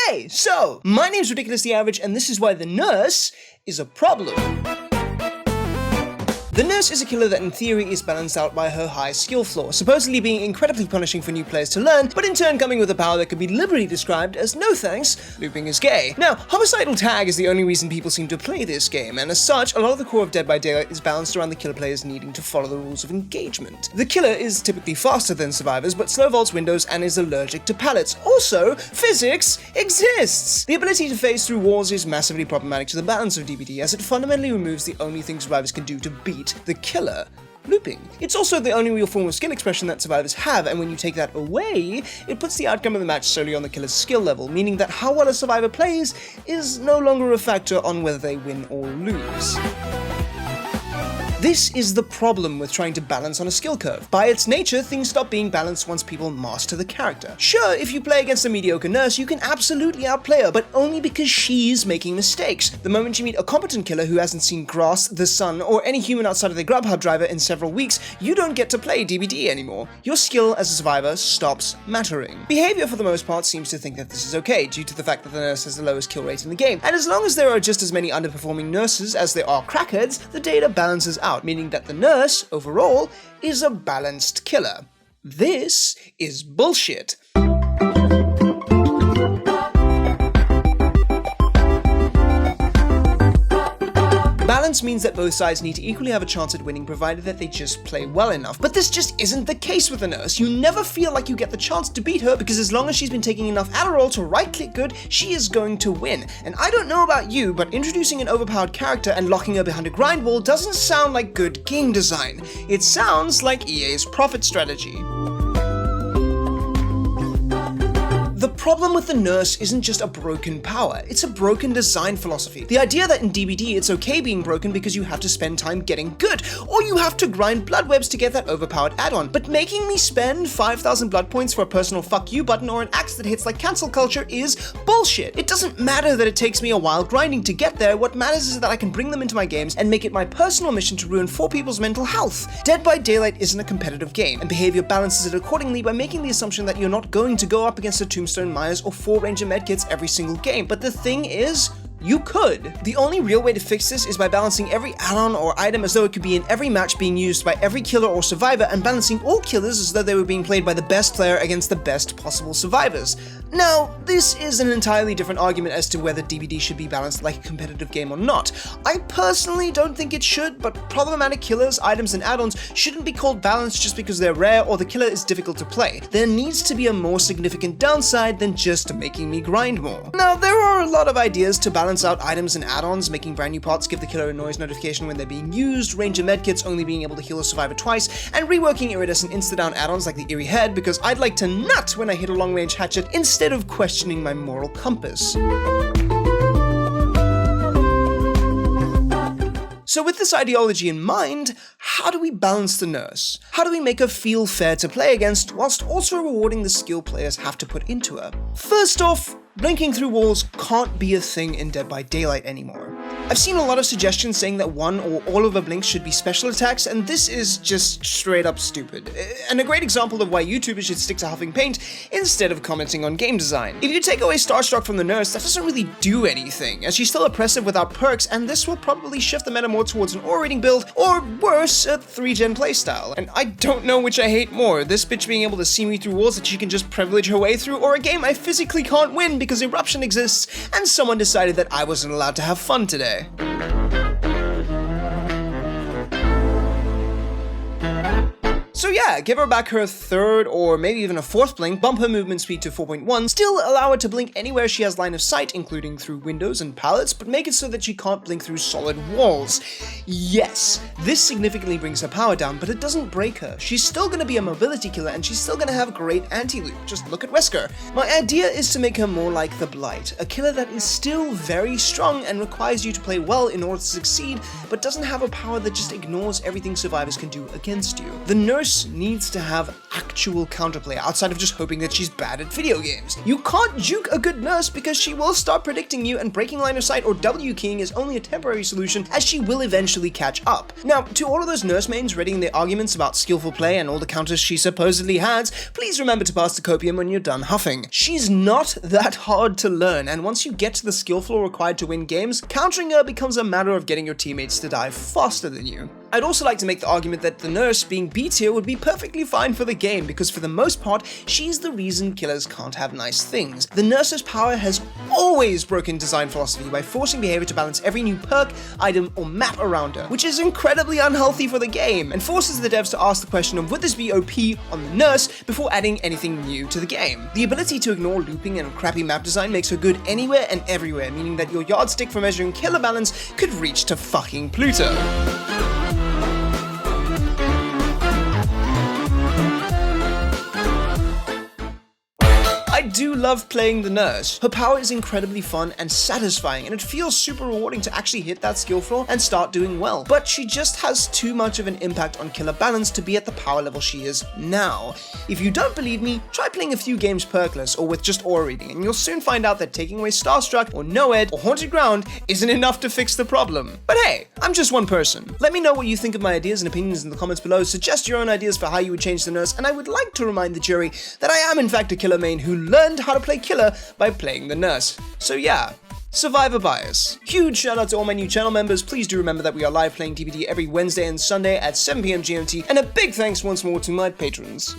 Okay, so, my name's Ridiculously Average, and this is why the nurse is a problem. The nurse is a killer that in theory is balanced out by her high skill floor, supposedly being incredibly punishing for new players to learn, but in turn coming with a power that could be liberally described as no thanks, looping is gay. Now, homicidal tag is the only reason people seem to play this game, and as such, a lot of the core of Dead by Daylight is balanced around the killer players needing to follow the rules of engagement. The killer is typically faster than survivors, but slow vaults windows and is allergic to pallets. Also, physics exists! The ability to phase through walls is massively problematic to the balance of DBD, as it fundamentally removes the only thing survivors can do to beat the killer, looping. It's also the only real form of skill expression that survivors have, and when you take that away, it puts the outcome of the match solely on the killer's skill level, meaning that how well a survivor plays is no longer a factor on whether they win or lose. This is the problem with trying to balance on a skill curve. By its nature, things stop being balanced once people master the character. Sure, if you play against a mediocre nurse, you can absolutely outplay her, but only because she's making mistakes. The moment you meet a competent killer who hasn't seen grass, the sun, or any human outside of the Grubhub driver in several weeks, you don't get to play DBD anymore. Your skill as a survivor stops mattering. Behavior, for the most part, seems to think that this is okay, due to the fact that the nurse has the lowest kill rate in the game. And as long as there are just as many underperforming nurses as there are crackheads, the data balances out, meaning that the nurse, overall, is a balanced killer. This is bullshit. Balance means that both sides need to equally have a chance at winning, provided that they just play well enough. But this just isn't the case with the nurse. You never feel like you get the chance to beat her, because as long as she's been taking enough Adderall to right-click good, she is going to win. And I don't know about you, but introducing an overpowered character and locking her behind a grind wall doesn't sound like good game design. It sounds like EA's profit strategy. The problem with the nurse isn't just a broken power, it's a broken design philosophy. The idea that in DBD it's okay being broken because you have to spend time getting good, or you have to grind blood webs to get that overpowered add-on. But making me spend 5,000 blood points for a personal fuck you button or an axe that hits like cancel culture is bullshit. It doesn't matter that it takes me a while grinding to get there, what matters is that I can bring them into my games and make it my personal mission to ruin 4 people's mental health. Dead by Daylight isn't a competitive game, and behavior balances it accordingly by making the assumption that you're not going to go up against a Tombstone Myers or 4 Ranger medkits every single game. But the thing is, you could. The only real way to fix this is by balancing every add-on or item as though it could be in every match being used by every killer or survivor, and balancing all killers as though they were being played by the best player against the best possible survivors. Now, this is an entirely different argument as to whether DBD should be balanced like a competitive game or not. I personally don't think it should, but problematic killers, items, and add-ons shouldn't be called balanced just because they're rare or the killer is difficult to play. There needs to be a more significant downside than just making me grind more. Now, there are a lot of ideas to balance out items and add-ons, making brand new parts give the killer a noise notification when they're being used, Ranger medkits only being able to heal a survivor twice, and reworking iridescent Insta-down add-ons like the Eerie Head, because I'd like to nut when I hit a long-range hatchet instead of questioning my moral compass. So with this ideology in mind, how do we balance the nurse? How do we make her feel fair to play against, whilst also rewarding the skill players have to put into her? First off, blinking through walls can't be a thing in Dead by Daylight anymore. I've seen a lot of suggestions saying that one or all of the blinks should be special attacks, and this is just straight up stupid. And a great example of why YouTubers should stick to huffing paint instead of commenting on game design. If you take away Starstruck from the nurse, that doesn't really do anything, as she's still oppressive without perks, and this will probably shift the meta more towards an aura rating build, or worse, a 3-gen playstyle. And I don't know which I hate more, this bitch being able to see me through walls that she can just privilege her way through, or a game I physically can't win because Eruption exists and someone decided that I wasn't allowed to have fun today. So yeah, give her back her 3rd or maybe even a 4th blink, bump her movement speed to 4.1, still allow her to blink anywhere she has line of sight, including through windows and pallets, but make it so that she can't blink through solid walls. Yes, this significantly brings her power down, but it doesn't break her. She's still gonna be a mobility killer, and she's still gonna have great anti-loot. Just look at Wesker. My idea is to make her more like the Blight, a killer that is still very strong and requires you to play well in order to succeed, but doesn't have a power that just ignores everything survivors can do against you. The nurse nurse needs to have actual counterplay outside of just hoping that she's bad at video games. You can't juke a good nurse because she will start predicting you, and breaking line of sight or W keying is only a temporary solution as she will eventually catch up. Now, to all of those nurse mains readying their arguments about skillful play and all the counters she supposedly has, please remember to pass the copium when you're done huffing. She's not that hard to learn, and once you get to the skill floor required to win games, countering her becomes a matter of getting your teammates to die faster than you. I'd also like to make the argument that the nurse, being B tier, would be perfectly fine for the game because for the most part, she's the reason killers can't have nice things. The nurse's power has always broken design philosophy by forcing behavior to balance every new perk, item, or map around her, which is incredibly unhealthy for the game, and forces the devs to ask the question of would this be OP on the nurse before adding anything new to the game. The ability to ignore looping and crappy map design makes her good anywhere and everywhere, meaning that your yardstick for measuring killer balance could reach to fucking Pluto. I do love playing the nurse. Her power is incredibly fun and satisfying, and it feels super rewarding to actually hit that skill floor and start doing well. But she just has too much of an impact on killer balance to be at the power level she is now. If you don't believe me, try playing a few games perkless or with just aura reading, and you'll soon find out that taking away Starstruck or No-Ed or Haunted Ground isn't enough to fix the problem. But hey, I'm just one person. Let me know what you think of my ideas and opinions in the comments below. Suggest your own ideas for how you would change the nurse, and I would like to remind the jury that I am in fact a killer main who learned how to play killer by playing the nurse. So yeah, survivor bias. Huge shout out to all my new channel members. Please do remember that we are live playing DBD every Wednesday and Sunday at 7 PM GMT, and a big thanks once more to my patrons.